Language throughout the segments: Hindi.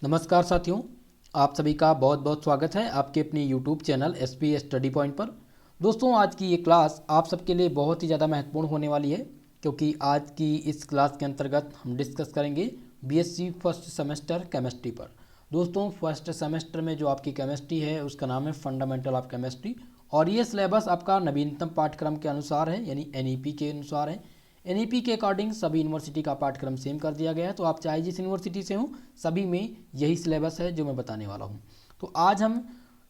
नमस्कार साथियों, आप सभी का बहुत बहुत स्वागत है आपके अपने YouTube channel SP study point पर। दोस्तों, आज की ये क्लास आप सबके लिए बहुत ही ज़्यादा महत्वपूर्ण होने वाली है, क्योंकि आज की इस क्लास के अंतर्गत हम डिस्कस करेंगे बीएससी फर्स्ट सेमेस्टर केमिस्ट्री पर। दोस्तों, फर्स्ट सेमेस्टर में जो आपकी केमिस्ट्री है उसका नाम है फंडामेंटल ऑफ केमिस्ट्री, और ये सिलेबस आपका नवीनतम पाठ्यक्रम के अनुसार है, यानी एनईपी के अनुसार है। एनईपी के अकॉर्डिंग सभी यूनिवर्सिटी का पाठ्यक्रम सेम कर दिया गया है, तो आप चाहे जिस यूनिवर्सिटी से हो सभी में यही सिलेबस है जो मैं बताने वाला हूँ। तो आज हम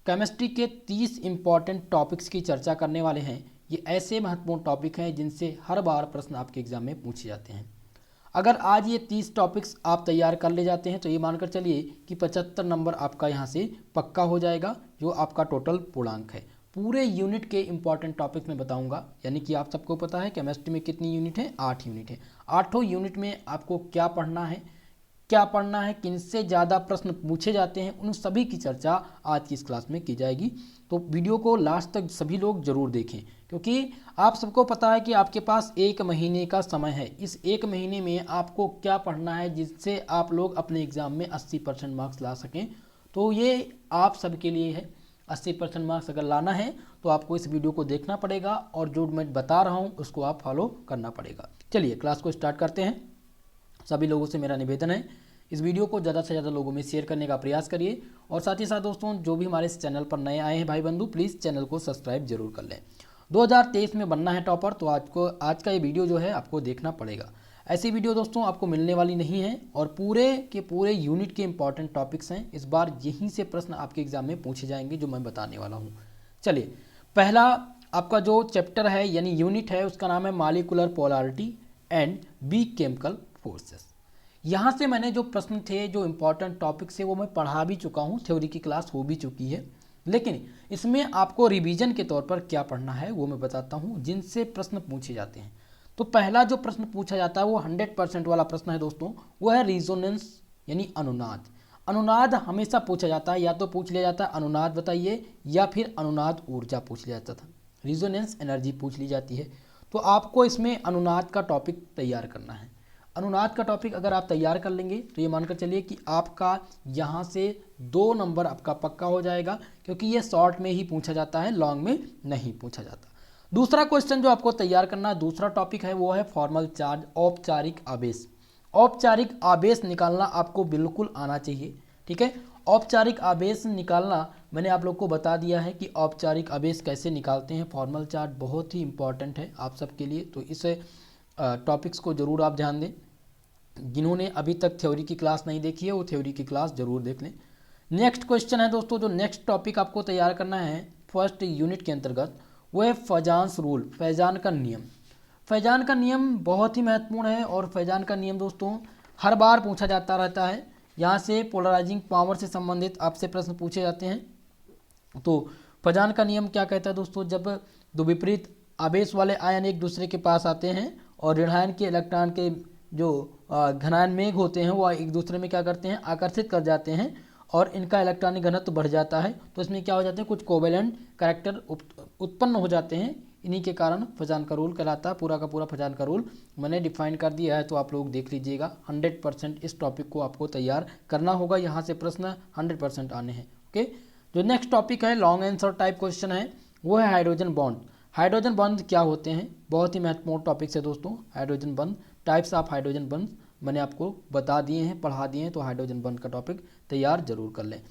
केमिस्ट्री के 30 इंपॉर्टेंट टॉपिक्स की चर्चा करने वाले हैं। ये ऐसे महत्वपूर्ण टॉपिक हैं जिनसे हर बार प्रश्न आपके एग्जाम में पूछे जाते हैं। अगर आज ये 30 टॉपिक्स आप तैयार कर ले जाते हैं तो ये मानकर चलिए कि 75 नंबर आपका यहाँ से पक्का हो जाएगा, जो आपका टोटल पूर्णांक है। पूरे यूनिट के इंपॉर्टेंट टॉपिक में बताऊंगा, यानी कि आप सबको पता है केमिस्ट्री में कितनी यूनिट है, 8 यूनिट है। 8 यूनिट में आपको क्या पढ़ना है, किनसे ज़्यादा प्रश्न पूछे जाते हैं, उन सभी की चर्चा आज की इस क्लास में की जाएगी। तो वीडियो को लास्ट तक सभी लोग जरूर देखें, क्योंकि आप सबको पता है कि आपके पास 1 महीने का समय है। इस 1 महीने में आपको क्या पढ़ना है जिससे आप लोग अपने एग्जाम में 80% मार्क्स ला सकें। तो ये आप सबके लिए है। 80% मार्क्स अगर लाना है तो आपको इस वीडियो को देखना पड़ेगा, और जो मैं बता रहा हूँ उसको आप फॉलो करना पड़ेगा। चलिए क्लास को स्टार्ट करते हैं। सभी लोगों से मेरा निवेदन है, इस वीडियो को ज़्यादा से ज़्यादा लोगों में शेयर करने का प्रयास करिए, और साथ ही साथ दोस्तों जो भी हमारे इस चैनल पर नए आए हैं भाई बंधु, प्लीज़ चैनल को सब्सक्राइब जरूर कर लें। 2023 में बनना है टॉपर, तो आज का ये वीडियो जो है आपको देखना पड़ेगा। ऐसी वीडियो दोस्तों आपको मिलने वाली नहीं है, और पूरे के पूरे यूनिट के इंपॉर्टेंट टॉपिक्स हैं। इस बार यहीं से प्रश्न आपके एग्जाम में पूछे जाएंगे जो मैं बताने वाला हूँ। चलिए, पहला आपका जो चैप्टर है यानी यूनिट है उसका नाम है मॉलिक्यूलर पोलैरिटी एंड बी केमिकल फोर्सेस। यहाँ से मैंने जो प्रश्न थे, जो इंपॉर्टेंट टॉपिक्स है, वो मैं पढ़ा भी चुका हूँ, थ्योरी की क्लास हो भी चुकी है। लेकिन इसमें आपको रिवीजन के तौर पर क्या पढ़ना है वो मैं बताता हूँ, जिनसे प्रश्न पूछे जाते हैं। तो पहला जो प्रश्न पूछा जाता है वो 100% वाला प्रश्न है दोस्तों, वो है रिजोनेंस यानी अनुनाद। अनुनाद हमेशा पूछा जाता है, या तो पूछ लिया जाता है अनुनाद बताइए, या फिर अनुनाद ऊर्जा पूछ लिया जाता था। रिजोनेंस एनर्जी पूछ ली जाती है। तो आपको इसमें अनुनाद का टॉपिक तैयार करना है। अनुनाद का टॉपिक अगर आप तैयार कर लेंगे तो ये मानकर चलिए कि आपका यहाँ से 2 नंबर आपका पक्का हो जाएगा, क्योंकि ये शॉर्ट में ही पूछा जाता है, लॉन्ग में नहीं पूछा जाता। दूसरा क्वेश्चन जो आपको तैयार करना है, दूसरा टॉपिक है, वो है फॉर्मल चार्ज, औपचारिक आवेश। औपचारिक आवेश निकालना आपको बिल्कुल आना चाहिए, ठीक है। औपचारिक आवेश निकालना मैंने आप लोग को बता दिया है कि औपचारिक आवेश कैसे निकालते हैं। फॉर्मल चार्ज बहुत ही इंपॉर्टेंट है आप सबके लिए, तो इस टॉपिक्स को जरूर आप ध्यान दें। जिन्होंने अभी तक थ्योरी की क्लास नहीं देखी है वो थ्योरी की क्लास जरूर देख लें। नेक्स्ट क्वेश्चन है दोस्तों, जो नेक्स्ट टॉपिक आपको तैयार करना है फर्स्ट यूनिट के अंतर्गत, वो है फैजान्स रूल, फैजान का नियम। फैजान का नियम बहुत ही महत्वपूर्ण है, और फैजान का नियम दोस्तों हर बार पूछा जाता रहता है। यहाँ से पोलराइजिंग पावर से संबंधित आपसे प्रश्न पूछे जाते हैं। तो फैजान का नियम क्या कहता है दोस्तों, जब दो विपरीत आवेश वाले आयन एक दूसरे के पास आते हैं और ऋणायन के इलेक्ट्रॉन के जो घनायन मेघ होते हैं वो एक दूसरे में क्या करते हैं, आकर्षित कर जाते हैं, और इनका इलेक्ट्रॉनिक घनत्व बढ़ जाता है। तो इसमें क्या हो जाते हैं, कुछ कोवेलेंट कैरेक्टर उत्पन्न हो जाते हैं। इन्हीं के कारण फैजान का रूल कहलाता है। पूरा का पूरा फैजान का रूल मैंने डिफाइन कर दिया है, तो आप लोग देख लीजिएगा। 100% इस टॉपिक को आपको तैयार करना होगा, यहाँ से प्रश्न 100% आने हैं। ओके, जो नेक्स्ट टॉपिक है लॉन्ग आंसर टाइप क्वेश्चन है, वो है हाइड्रोजन बॉन्ड। हाइड्रोजन बॉन्ड क्या होते हैं, बहुत ही महत्वपूर्ण टॉपिक है दोस्तों। Hydrogen bond, types of hydrogen bond मैंने आपको बता दिए हैं, पढ़ा दिए हैं, तो हाइड्रोजन बॉन्ड का टॉपिक तैयार जरूर कर लें।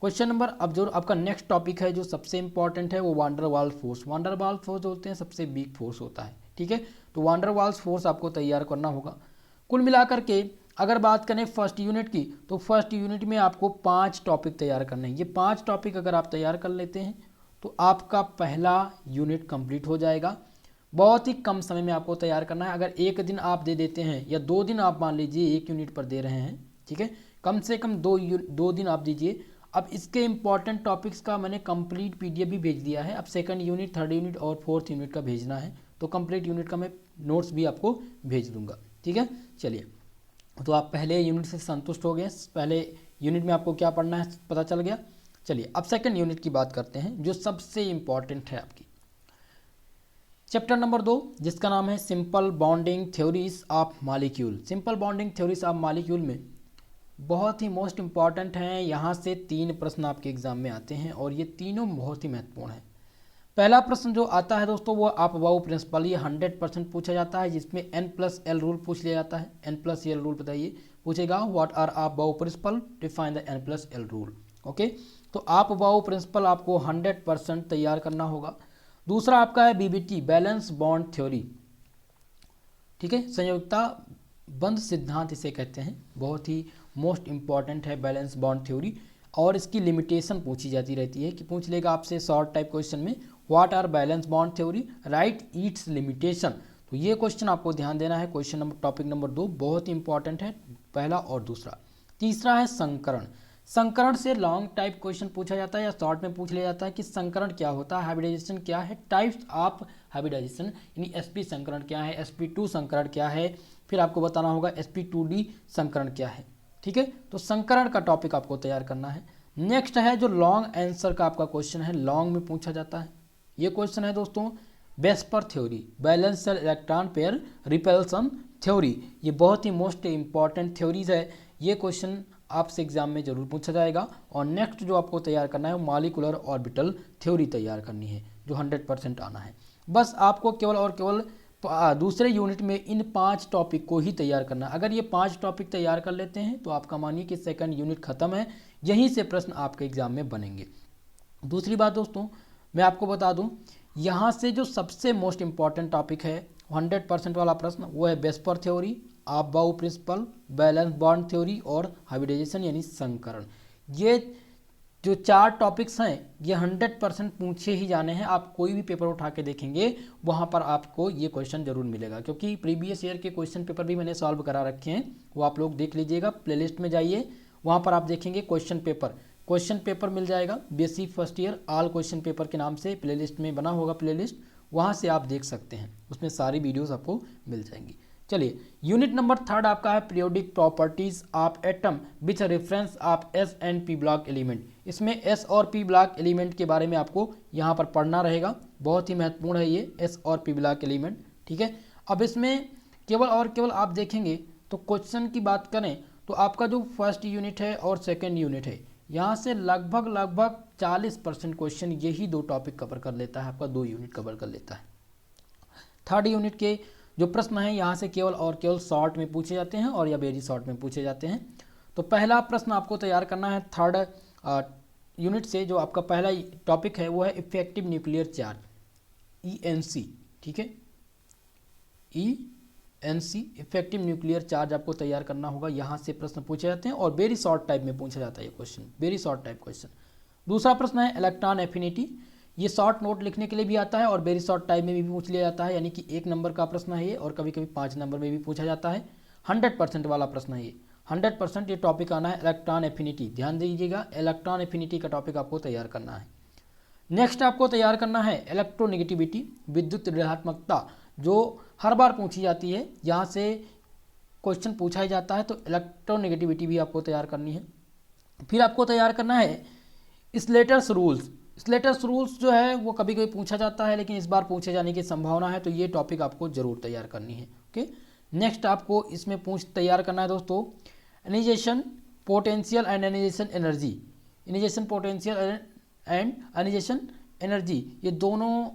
क्वेश्चन नंबर, अब जो आपका नेक्स्ट टॉपिक है जो सबसे इंपॉर्टेंट है, वो van der Waals force. Van der Waals force होते हैं सबसे वीक फोर्स होता है, ठीक है। तो वांडर वाल्स फोर्स आपको तैयार करना होगा। कुल मिलाकर के अगर बात करें फर्स्ट यूनिट की, तो फर्स्ट यूनिट में आपको 5 टॉपिक तैयार करने हैं। ये 5 टॉपिक अगर आप तैयार कर लेते हैं तो आपका पहला यूनिट कंप्लीट हो जाएगा। बहुत ही कम समय में आपको तैयार करना है। अगर एक दिन आप दे देते हैं या 2 दिन आप मान लीजिए एक यूनिट पर दे रहे हैं, ठीक है, कम से कम 2 दिन आप दीजिए। अब इसके इंपॉर्टेंट टॉपिक्स का मैंने कंप्लीट पीडीएफ भी भेज दिया है। अब सेकंड यूनिट, थर्ड यूनिट और फोर्थ यूनिट का भेजना है, तो कंप्लीट यूनिट का मैं नोट्स भी आपको भेज दूंगा, ठीक है। चलिए, तो आप पहले यूनिट से संतुष्ट हो गए, पहले यूनिट में आपको क्या पढ़ना है पता चल गया। चलिए अब सेकंड यूनिट की बात करते हैं, जो सबसे इंपॉर्टेंट है आपकी चैप्टर नंबर 2, जिसका नाम है simple bonding theories of molecule. Simple bonding theories of molecule में बहुत ही मोस्ट इम्पॉर्टेंट हैं। यहाँ से 3 प्रश्न आपके एग्जाम में आते हैं और ये तीनों बहुत ही महत्वपूर्ण हैं। पहला प्रश्न जो आता है दोस्तों वो आप अबाउ प्रिंसिपल, ये 100% पूछा जाता है, जिसमें N+L रूल पूछ लिया जाता है। N+L रूल बताइए, पूछेगा what are Aufbau principle, define the N+L rule. Okay, तो आप अबाउ प्रिंसिपल आपको 100% तैयार करना होगा। दूसरा आपका है BBT, बैलेंस बॉन्ड थ्योरी, ठीक है, संयोजकता बंध सिद्धांत इसे कहते हैं, बहुत ही मोस्ट इंपॉर्टेंट है बैलेंस बॉन्ड थ्योरी। और इसकी लिमिटेशन पूछी जाती रहती है कि पूछ लेगा आपसे शॉर्ट टाइप क्वेश्चन में, what are valence bond theory, write its limitation. तो ये क्वेश्चन आपको ध्यान देना है। क्वेश्चन नंबर टॉपिक नंबर 2 बहुत ही इंपॉर्टेंट है, पहला और दूसरा। तीसरा है संकरण। संकरण से लॉन्ग टाइप क्वेश्चन पूछा जाता है या शॉर्ट में पूछ लिया जाता है कि संकरण क्या होता है, हाइब्रिडाइजेशन क्या है, टाइप्स ऑफ हाइब्रिडाइजेशन, यानी sp संकरण क्या है, sp2 संकरण क्या है, फिर आपको बताना होगा sp2d संकरण क्या है। ठीक है, तो संकरण का टॉपिक आपको तैयार करना है। नेक्स्ट है जो लॉन्ग आंसर का आपका क्वेश्चन है, लॉन्ग में पूछा जाता है। ये क्वेश्चन है दोस्तों VSEPR theory, balance electron pair repulsion theory. ये बहुत ही मोस्ट इंपॉर्टेंट थ्योरीज है। ये क्वेश्चन आपसे एग्जाम में जरूर पूछा जाएगा। और नेक्स्ट जो आपको तैयार करना है मॉलिक्यूलर ऑर्बिटल थ्योरी तैयार करनी है, जो 100% आना है। बस आपको केवल और केवल दूसरे यूनिट में इन 5 टॉपिक को ही तैयार करना है। अगर ये 5 टॉपिक तैयार कर लेते हैं तो आपका मानिए कि सेकंड यूनिट खत्म है, यहीं से प्रश्न आपके एग्जाम में बनेंगे। दूसरी बात दोस्तों मैं आपको बता दूं, यहाँ से जो सबसे मोस्ट इंपॉर्टेंट टॉपिक है 100% वाला प्रश्न, वो है VSEPR theory, aufbau principle, valence bond theory और हाइब्रिडाइजेशन यानी संकरण। ये जो 4 टॉपिक्स हैं ये 100% पूछे ही जाने हैं। आप कोई भी पेपर उठा के देखेंगे वहाँ पर आपको ये क्वेश्चन जरूर मिलेगा, क्योंकि प्रीवियस ईयर के क्वेश्चन पेपर भी मैंने सॉल्व करा रखे हैं, वो आप लोग देख लीजिएगा। प्लेलिस्ट में जाइए, वहाँ पर आप देखेंगे क्वेश्चन पेपर मिल जाएगा, basic first year all question paper के नाम से प्लेलिस्ट में बना होगा प्लेलिस्ट, वहाँ से आप देख सकते हैं, उसमें सारी वीडियोस आपको मिल जाएंगी। चलिए, यूनिट नंबर 3 आपका है periodic properties of atom with reference of S and P block element. इसमें एस और पी ब्लॉक एलिमेंट के बारे में आपको यहाँ पर पढ़ना रहेगा, बहुत ही महत्वपूर्ण है ये एस और पी ब्लॉक एलिमेंट। ठीक है, अब इसमें केवल और केवल आप देखेंगे तो क्वेश्चन की बात करें तो आपका जो फर्स्ट यूनिट है और सेकेंड यूनिट है, यहाँ से लगभग 40% क्वेश्चन यही 2 टॉपिक कवर कर लेता है, आपका 2 यूनिट कवर कर लेता है। थर्ड यूनिट के जो प्रश्न हैं यहाँ से केवल और केवल शॉर्ट में पूछे जाते हैं और या वेरी शॉर्ट में पूछे जाते हैं। तो पहला प्रश्न आपको तैयार करना है थर्ड यूनिट से, जो आपका पहला टॉपिक है वो है इफेक्टिव न्यूक्लियर चार्ज, ENC। ठीक है, ENC इफेक्टिव न्यूक्लियर चार्ज आपको तैयार करना होगा। यहाँ से प्रश्न पूछे जाते हैं और वेरी शॉर्ट टाइप में पूछा जाता है ये question, very short type question. दूसरा प्रश्न है इलेक्ट्रॉन एफिनिटी, ये शॉर्ट नोट लिखने के लिए भी आता है और वेरी शॉर्ट टाइम में भी पूछ लिया जाता है, यानी कि 1 नंबर का प्रश्न है ये और कभी कभी 5 नंबर में भी पूछा जाता है। 100% वाला प्रश्न है ये, 100% ये टॉपिक आना है इलेक्ट्रॉन एफिनिटी। ध्यान दीजिएगा, इलेक्ट्रॉन एफिनिटी का टॉपिक आपको तैयार करना है। नेक्स्ट आपको तैयार करना है इलेक्ट्रोनेगेटिविटी, विद्युत ऋणात्मकता, जो हर बार पूछी जाती है, यहाँ से क्वेश्चन पूछा ही जाता है, तो इलेक्ट्रोनेगेटिविटी भी आपको तैयार करनी है। फिर आपको तैयार करना है स्लेटर्स रूल्स। स्लेटर्स रूल्स जो है वो कभी कभी पूछा जाता है, लेकिन इस बार पूछे जाने की संभावना है, तो ये टॉपिक आपको जरूर तैयार करनी है। ओके, नेक्स्ट आपको इसमें तैयार करना है दोस्तों ionisation potential and ionisation energy, ionisation potential and ionisation energy, ये दोनों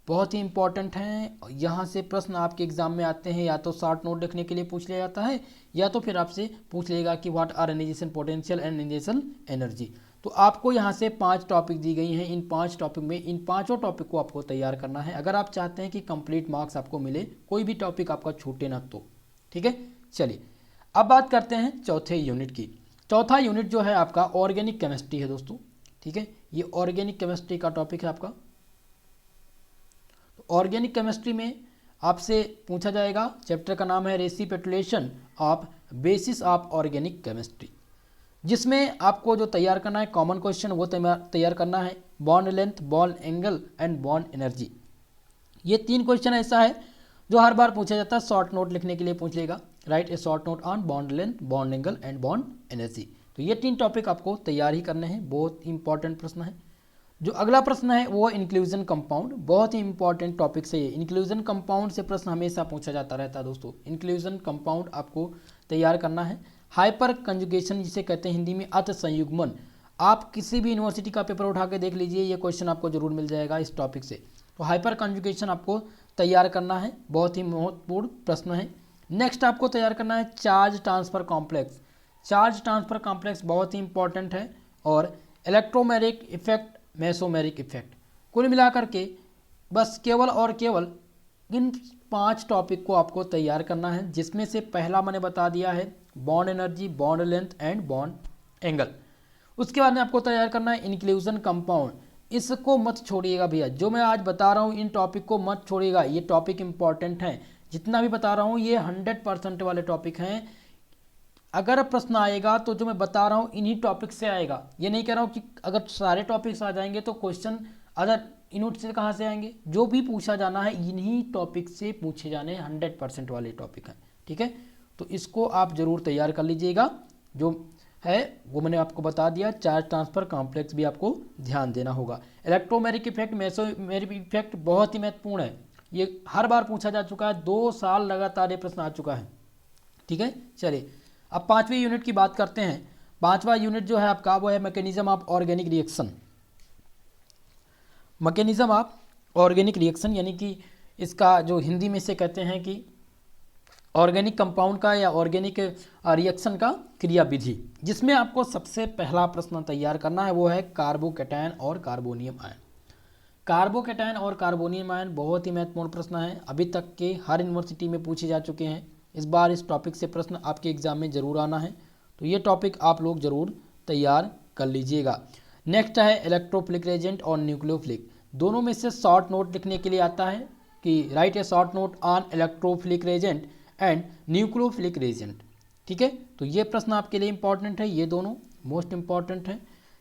बहुत ही इंपॉर्टेंट हैं। यहाँ से प्रश्न आपके एग्जाम में आते हैं, या तो शॉर्ट नोट लिखने के लिए पूछ लिया जाता है, या तो फिर आपसे पूछ लेगा कि what are ionisation potential and ionisation energy. तो आपको यहाँ से 5 टॉपिक दी गई हैं, इन 5 टॉपिक में इन 5 टॉपिक को आपको तैयार करना है, अगर आप चाहते हैं कि कंप्लीट मार्क्स आपको मिले, कोई भी टॉपिक आपका छूटे ना तो। ठीक है, चलिए अब बात करते हैं चौथे यूनिट की। चौथा यूनिट जो है आपका ऑर्गेनिक केमिस्ट्री है दोस्तों। ठीक है, ये ऑर्गेनिक केमिस्ट्री का टॉपिक है आपका। तो ऑर्गेनिक केमिस्ट्री में आपसे पूछा जाएगा, चैप्टर का नाम है recapitulation of basis of organic chemistry, जिसमें आपको जो तैयार करना है कॉमन क्वेश्चन वो तैयार करना है bond length, bond angle and bond energy. ये 3 क्वेश्चन ऐसा है जो हर बार पूछा जाता है, शॉर्ट नोट लिखने के लिए पूछ लेगा, right A short note on bond length, bond angle and bond energy. तो ये 3 टॉपिक आपको तैयार ही करने हैं, बहुत इंपॉर्टेंट प्रश्न है। जो अगला प्रश्न है वो इंक्लूजन कंपाउंड, बहुत ही इंपॉर्टेंट टॉपिक से ये इंक्लूजन कंपाउंड से प्रश्न हमेशा पूछा जाता रहता है दोस्तों। इंक्लूजन कंपाउंड आपको तैयार करना है। हाइपर कंजुगेशन जिसे कहते हैं हिंदी में अत संयुग्मन। आप किसी भी यूनिवर्सिटी का पेपर उठा के देख लीजिए, ये क्वेश्चन आपको जरूर मिल जाएगा इस टॉपिक से। तो हाइपर कंजुगेशन आपको तैयार करना है, बहुत ही महत्वपूर्ण प्रश्न है। नेक्स्ट आपको तैयार करना है charge transfer complex. Charge transfer complex बहुत ही इंपॉर्टेंट है, और इलेक्ट्रोमेरिक इफेक्ट, मेसोमेरिक इफेक्ट। कुल मिलाकर के बस केवल और केवल इन 5 टॉपिक को आपको तैयार करना है, जिसमें से पहला मैंने बता दिया है bond energy, bond length and bond angle. उसके बाद में आपको तैयार करना है इंक्लूजन कंपाउंड। इसको मत छोड़िएगा भैया, जो मैं आज बता रहा हूँ इन टॉपिक को मत छोड़िएगा, ये टॉपिक इंपॉर्टेंट हैं। जितना भी बता रहा हूँ ये 100% वाले टॉपिक हैं। अगर प्रश्न आएगा तो जो मैं बता रहा हूँ इन्हीं टॉपिक से आएगा। ये नहीं कह रहा हूँ कि अगर सारे टॉपिक्स आ जाएंगे तो क्वेश्चन अदर यूनिट से कहाँ से आएंगे। जो भी पूछा जाना है इन्हीं टॉपिक से पूछे जाने हैं, 100% वाले टॉपिक हैं, ठीक है। तो इसको आप जरूर तैयार कर लीजिएगा। जो है वो मैंने आपको बता दिया। चार्ज ट्रांसफर कॉम्प्लेक्स भी आपको ध्यान देना होगा। इलेक्ट्रोमेरिक इफेक्ट, मेसोमेरिक इफेक्ट बहुत ही महत्वपूर्ण है। ये हर बार पूछा जा चुका है, 2 साल लगातार ये प्रश्न आ चुका है, ठीक है। चलिए अब 5वीं यूनिट की बात करते हैं। 5वां यूनिट जो है आपका वो है mechanism of organic reaction. Mechanism of organic reaction यानी कि इसका जो हिंदी में से कहते हैं कि ऑर्गेनिक कंपाउंड का या ऑर्गेनिक रिएक्शन का क्रिया विधि, जिसमें आपको सबसे पहला प्रश्न तैयार करना है वो है कार्बोकैटायन और कार्बोनियम आयन। कार्बोकैटायन और कार्बोनियम आयन बहुत ही महत्वपूर्ण प्रश्न है, अभी तक के हर यूनिवर्सिटी में पूछे जा चुके हैं। इस बार इस टॉपिक से प्रश्न आपके एग्जाम में जरूर आना है, तो ये टॉपिक आप लोग जरूर तैयार कर लीजिएगा। नेक्स्ट है इलेक्ट्रोफिलिक एजेंट और न्यूक्लियोफिलिक। दोनों में से शॉर्ट नोट लिखने के लिए आता है कि right A short note on electrophilic agent and nucleophilic agent, ठीक है। तो ये प्रश्न आपके लिए इंपॉर्टेंट है, ये दोनों मोस्ट इंपॉर्टेंट है।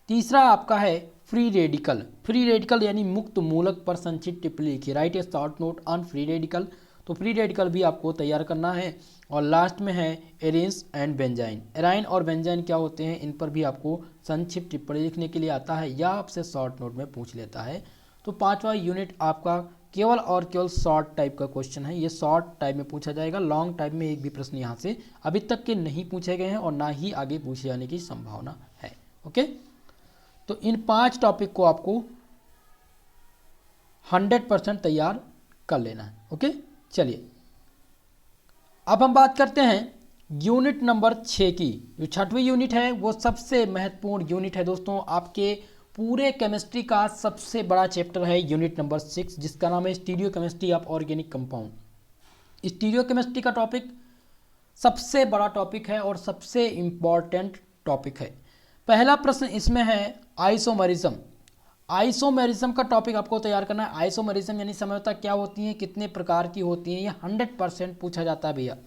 तीसरा आपका है फ्री रेडिकल। फ्री रेडिकल यानी मुक्त मूलक पर संचित टिप्पणी लिखिए, right A short note on free radical. तो फ्री रेडिकल भी आपको तैयार करना है। और लास्ट में है एरेंस एंड बेंजाइन। एराइन और बेंजाइन क्या होते हैं, इन पर भी आपको संक्षिप्त टिप्पणी लिखने के लिए आता है या आपसे शॉर्ट नोट में पूछ लेता है। तो 5वां यूनिट आपका केवल और केवल शॉर्ट टाइप का क्वेश्चन है, ये शॉर्ट टाइप में पूछा जाएगा। लॉन्ग टाइप में एक भी प्रश्न यहाँ से अभी तक के नहीं पूछे गए हैं और ना ही आगे पूछे जाने की संभावना है, ओके। तो इन 5 टॉपिक को आपको 100% तैयार कर लेना है, ओके। चलिए अब हम बात करते हैं यूनिट नंबर 6 की। जो 6वीं यूनिट है वो सबसे महत्वपूर्ण यूनिट है दोस्तों। आपके पूरे केमिस्ट्री का सबसे बड़ा चैप्टर है यूनिट नंबर 6, जिसका नाम है stereo chemistry of organic compound. Stereo chemistry का टॉपिक सबसे बड़ा टॉपिक है और सबसे इम्पॉर्टेंट टॉपिक है। पहला प्रश्न इसमें है आइसोमेरिज्म। आइसोमेरिज्म का टॉपिक आपको तैयार करना है। आइसोमेरिज्म यानी समझौता क्या होती है, कितने प्रकार की होती हैं, ये 100% पूछा जाता है भैया।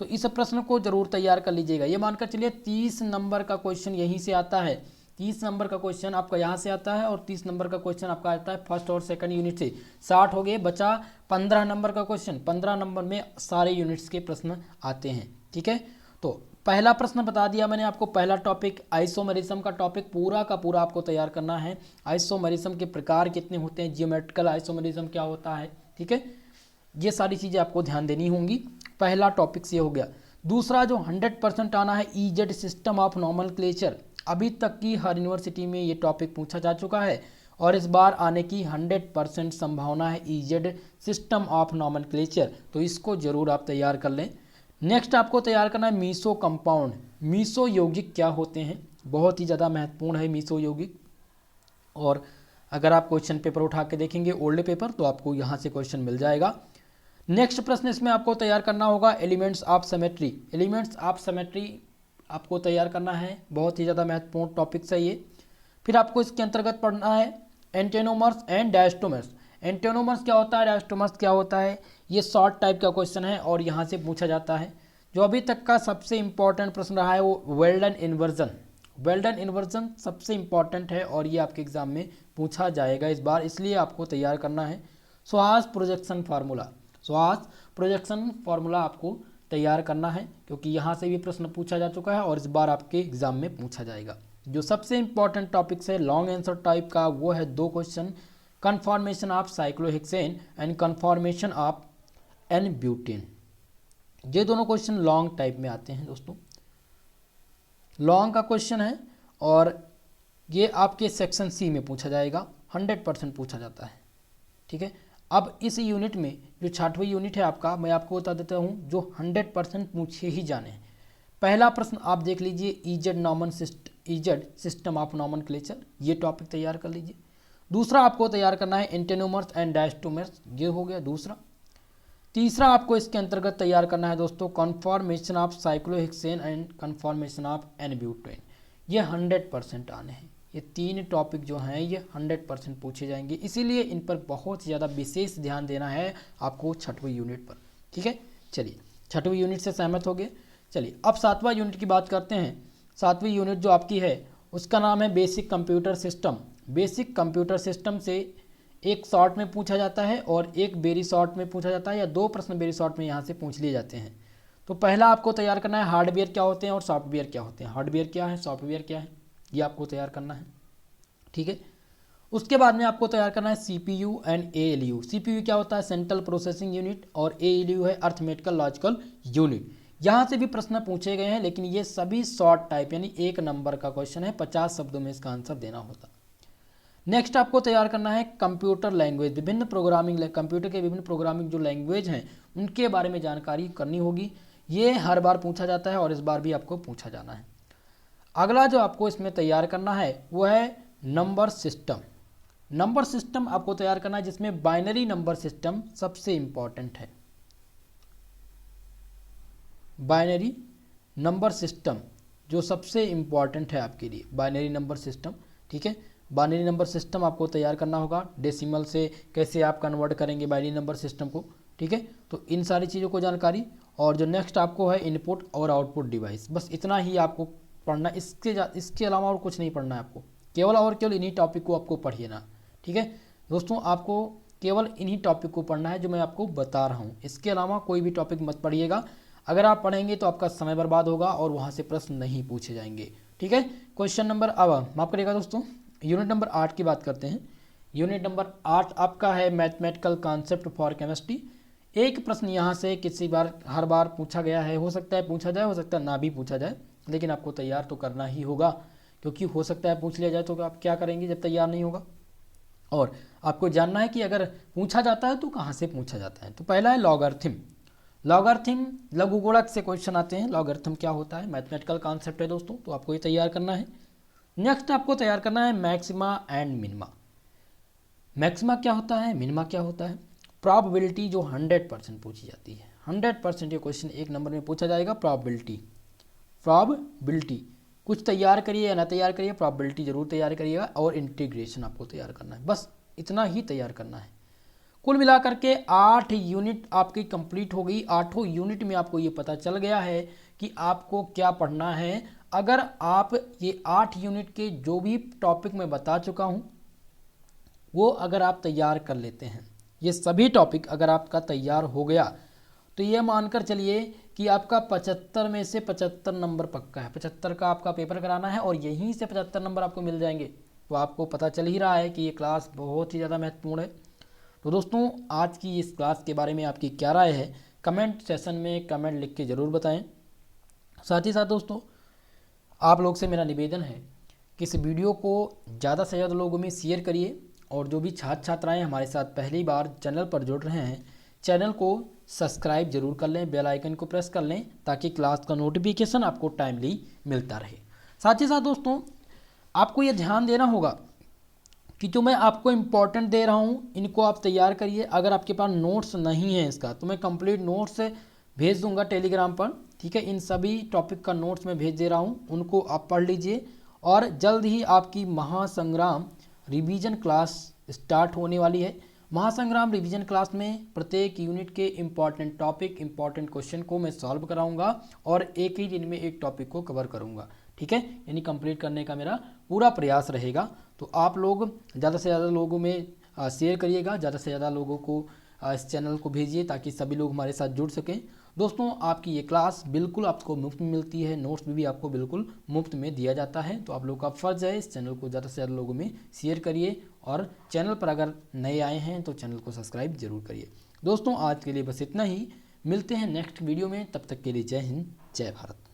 तो इस प्रश्न को जरूर तैयार कर लीजिएगा। ये मानकर चलिए 30 नंबर का क्वेश्चन यहीं से आता है। 30 नंबर का क्वेश्चन आपका यहाँ से आता है और 30 नंबर का क्वेश्चन आपका आता है फर्स्ट और सेकंड यूनिट से। 60 हो गए, बचा 15 नंबर का क्वेश्चन। 15 नंबर में सारे यूनिट्स के प्रश्न आते हैं, ठीक है। तो पहला प्रश्न बता दिया मैंने आपको। पहला टॉपिक आइसोमेरिज्म का टॉपिक पूरा का पूरा आपको तैयार करना है। आइसोमेरिज्म के प्रकार कितने होते हैं, जियोमेट्रिकल आइसोमेरिज्म क्या होता है, ठीक है। ये सारी चीज़ें आपको ध्यान देनी होंगी। पहला टॉपिक से हो गया। दूसरा जो 100% आना है ईजेड सिस्टम ऑफ नॉमेनक्लेचर। अभी तक की हर यूनिवर्सिटी में ये टॉपिक पूछा जा चुका है और इस बार आने की 100% संभावना है ईजेड सिस्टम ऑफ नॉमेनक्लेचर। तो इसको जरूर आप तैयार कर लें। नेक्स्ट आपको तैयार करना है मीसो कंपाउंड। मीसो यौगिक क्या होते हैं, बहुत ही ज़्यादा महत्वपूर्ण है मीसो यौगिक। और अगर आप क्वेश्चन पेपर उठा के देखेंगे ओल्ड पेपर तो आपको यहाँ से क्वेश्चन मिल जाएगा। नेक्स्ट प्रश्न इसमें आपको तैयार करना होगा elements of symmetry. Elements of symmetry आपको तैयार करना है, बहुत ही ज़्यादा महत्वपूर्ण टॉपिक है ये। फिर आपको इसके अंतर्गत पढ़ना है एंटेनोमर्स एंड डायस्टोमर्स। एंटेनोमर्स क्या होता है, डायस्टोमर्स क्या होता है, ये शॉर्ट टाइप का क्वेश्चन है और यहाँ से पूछा जाता है। जो अभी तक का सबसे इंपॉर्टेंट प्रश्न रहा है वो वेल्डन इन्वर्जन। वेल्डन इन्वर्जन सबसे इंपॉर्टेंट है और ये आपके एग्जाम में पूछा जाएगा इस बार, इसलिए आपको तैयार करना है। स्वास प्रोजेक्शन फार्मूला। स्वास प्रोजेक्शन फार्मूला आपको तैयार करना है क्योंकि यहाँ से भी प्रश्न पूछा जा चुका है और इस बार आपके एग्जाम में पूछा जाएगा। जो सबसे इंपॉर्टेंट टॉपिक्स है लॉन्ग आंसर टाइप का वो है 2 question, conformation of cyclohexane and conformation of n butane. ये दोनों क्वेश्चन लॉन्ग टाइप में आते हैं दोस्तों। लॉन्ग का क्वेश्चन है और ये आपके सेक्शन सी में पूछा जाएगा, 100% पूछा जाता है। ठीक है, अब इस यूनिट में जो 60वां यूनिट है आपका, मैं आपको बता देता हूँ जो 100% पूछे ही जाने हैं। पहला प्रश्न आप देख लीजिए, ईजेड सिस्टम ऑफ नॉमेनक्लेचर, ये टॉपिक तैयार कर लीजिए। दूसरा आपको तैयार करना है एंटेनोमर्स एंड डायस्टोमर्स, ये हो गया दूसरा। तीसरा आपको इसके अंतर्गत तैयार करना है दोस्तों conformation of cyclohexane and conformation of N-butane, ये 100% आने हैं। ये 3 टॉपिक जो हैं ये 100% पूछे जाएंगे, इसीलिए इन पर बहुत ज़्यादा विशेष ध्यान देना है आपको 6वीं यूनिट पर। ठीक है, चलिए 6वीं यूनिट से सहमत हो गए। चलिए अब 7वां यूनिट की बात करते हैं। 7वीं यूनिट जो आपकी है उसका नाम है basic computer system. Basic computer system से एक शॉर्ट में पूछा जाता है और एक वेरी शॉर्ट में पूछा जाता है, या 2 प्रश्न वेरी शॉर्ट में यहाँ से पूछ लिए जाते हैं। तो पहला आपको तैयार करना है हार्डवेयर क्या होते हैं और सॉफ्टवेयर क्या होते हैं। हार्डवेयर क्या है, सॉफ्टवेयर क्या है, ये आपको तैयार करना है। ठीक है, उसके बाद में आपको तैयार करना है CPU एंड ALU। CPU क्या होता है, सेंट्रल प्रोसेसिंग यूनिट, और ALU है अर्थमेटिकल लॉजिकल यूनिट। यहाँ से भी प्रश्न पूछे गए हैं, लेकिन ये सभी शॉर्ट टाइप यानी 1 नंबर का क्वेश्चन है, 50 शब्दों में इसका आंसर देना होता। नेक्स्ट आपको तैयार करना है कंप्यूटर लैंग्वेज, विभिन्न प्रोग्रामिंग, कंप्यूटर के विभिन्न प्रोग्रामिंग जो लैंग्वेज हैं उनके बारे में जानकारी करनी होगी। ये हर बार पूछा जाता है और इस बार भी आपको पूछा जाना है। अगला जो आपको इसमें तैयार करना है वो है नंबर सिस्टम। नंबर सिस्टम आपको तैयार करना है जिसमें बाइनरी नंबर सिस्टम सबसे इंपॉर्टेंट है। बाइनरी नंबर सिस्टम जो सबसे इंपॉर्टेंट है आपके लिए, बाइनरी नंबर सिस्टम। ठीक है, बाइनरी नंबर सिस्टम आपको तैयार करना होगा, डेसिमल से कैसे आप कन्वर्ट करेंगे बाइनरी नंबर सिस्टम को। ठीक है, तो इन सारी चीज़ों को जानकारी। और जो नेक्स्ट आपको है इनपुट और आउटपुट डिवाइस, बस इतना ही आपको पढ़ना, इसके अलावा और कुछ नहीं पढ़ना है आपको, केवल और केवल इन्हीं टॉपिक को आपको पढ़िए ना। ठीक है दोस्तों, आपको केवल इन्हीं टॉपिक को पढ़ना है जो मैं आपको बता रहा हूँ, इसके अलावा कोई भी टॉपिक मत पढ़िएगा। अगर आप पढ़ेंगे तो आपका समय बर्बाद होगा और वहाँ से प्रश्न नहीं पूछे जाएंगे। ठीक है, क्वेश्चन नंबर, अब माफ करिएगा दोस्तों, यूनिट नंबर 8 की बात करते हैं। यूनिट नंबर 8 आपका है मैथमेटिकल कॉन्सेप्ट फॉर केमिस्ट्री। एक प्रश्न यहाँ से किसी बार, हर बार पूछा गया है, हो सकता है पूछा जाए, हो सकता है ना भी पूछा जाए, लेकिन आपको तैयार तो करना ही होगा, क्योंकि हो सकता है पूछ लिया जाए तो आप क्या करेंगे जब तैयार नहीं होगा। और आपको जानना है कि अगर पूछा जाता है तो कहाँ से पूछा जाता है। तो पहला है लॉगरिथम। लॉगरिथम लघुगुणक से क्वेश्चन आते हैं। लॉगरिथम क्या होता है, मैथमेटिकल कॉन्सेप्ट है दोस्तों, तो आपको ये तैयार करना है। नेक्स्ट आपको तैयार करना है मैक्सिमा एंड मिनिमा। मैक्सिमा क्या होता है, मिनिमा क्या होता है। प्रोबेबिलिटी जो 100% पूछी जाती है, 100% ये क्वेश्चन 1 नंबर में पूछा जाएगा। प्रोबेबिलिटी कुछ तैयार करिए या ना तैयार करिए, प्रोबेबिलिटी जरूर तैयार करिएगा। और इंटीग्रेशन आपको तैयार करना है, बस इतना ही तैयार करना है। कुल मिलाकर के 8 यूनिट आपकी कंप्लीट हो गई। 8 यूनिट में आपको ये पता चल गया है कि आपको क्या पढ़ना है। अगर आप ये 8 यूनिट के जो भी टॉपिक मैं बता चुका हूँ वो अगर आप तैयार कर लेते हैं, ये सभी टॉपिक अगर आपका तैयार हो गया, तो ये मानकर चलिए कि आपका 75 में से 75 नंबर पक्का है। 75 का आपका पेपर कराना है और यहीं से 75 नंबर आपको मिल जाएंगे। तो आपको पता चल ही रहा है कि ये क्लास बहुत ही ज़्यादा महत्वपूर्ण है। तो दोस्तों, आज की इस क्लास के बारे में आपकी क्या राय है, कमेंट सेशन में कमेंट लिख के ज़रूर बताएं। साथ ही साथ दोस्तों, आप लोग से मेरा निवेदन है कि इस वीडियो को ज़्यादा से ज़्यादा लोगों में शेयर करिए। और जो भी छात्र छात्राएँ हमारे साथ पहली बार चैनल पर जुड़ रहे हैं, चैनल को सब्सक्राइब जरूर कर लें, बेल आइकन को प्रेस कर लें, ताकि क्लास का नोटिफिकेशन आपको टाइमली मिलता रहे। साथ ही साथ दोस्तों, आपको ये ध्यान देना होगा कि जो मैं आपको इम्पोर्टेंट दे रहा हूँ इनको आप तैयार करिए। अगर आपके पास नोट्स नहीं है इसका, तो मैं कंप्लीट नोट्स भेज दूंगा टेलीग्राम पर। ठीक है, इन सभी टॉपिक का नोट्स मैं भेज दे रहा हूँ, उनको आप पढ़ लीजिए। और जल्द ही आपकी महासंग्राम रिवीजन क्लास स्टार्ट होने वाली है। महासंग्राम रिवीजन क्लास में प्रत्येक यूनिट के इम्पॉर्टेंट टॉपिक, इम्पॉर्टेंट क्वेश्चन को मैं सॉल्व कराऊंगा और एक ही दिन में एक टॉपिक को कवर करूंगा। ठीक है, यानी कंप्लीट करने का मेरा पूरा प्रयास रहेगा। तो आप लोग ज़्यादा से ज़्यादा लोगों में शेयर करिएगा, ज़्यादा से ज़्यादा लोगों को इस चैनल को भेजिए, ताकि सभी लोग हमारे साथ जुड़ सकें। दोस्तों, आपकी ये क्लास बिल्कुल आपको मुफ्त में मिलती है, नोट्स भी आपको बिल्कुल मुफ्त में दिया जाता है। तो आप लोगों का फ़र्ज़ है इस चैनल को ज़्यादा से ज़्यादा लोगों में शेयर करिए, और चैनल पर अगर नए आए हैं तो चैनल को सब्सक्राइब जरूर करिए। दोस्तों, आज के लिए बस इतना ही, मिलते हैं नेक्स्ट वीडियो में, तब तक के लिए जय हिंद, जय भारत।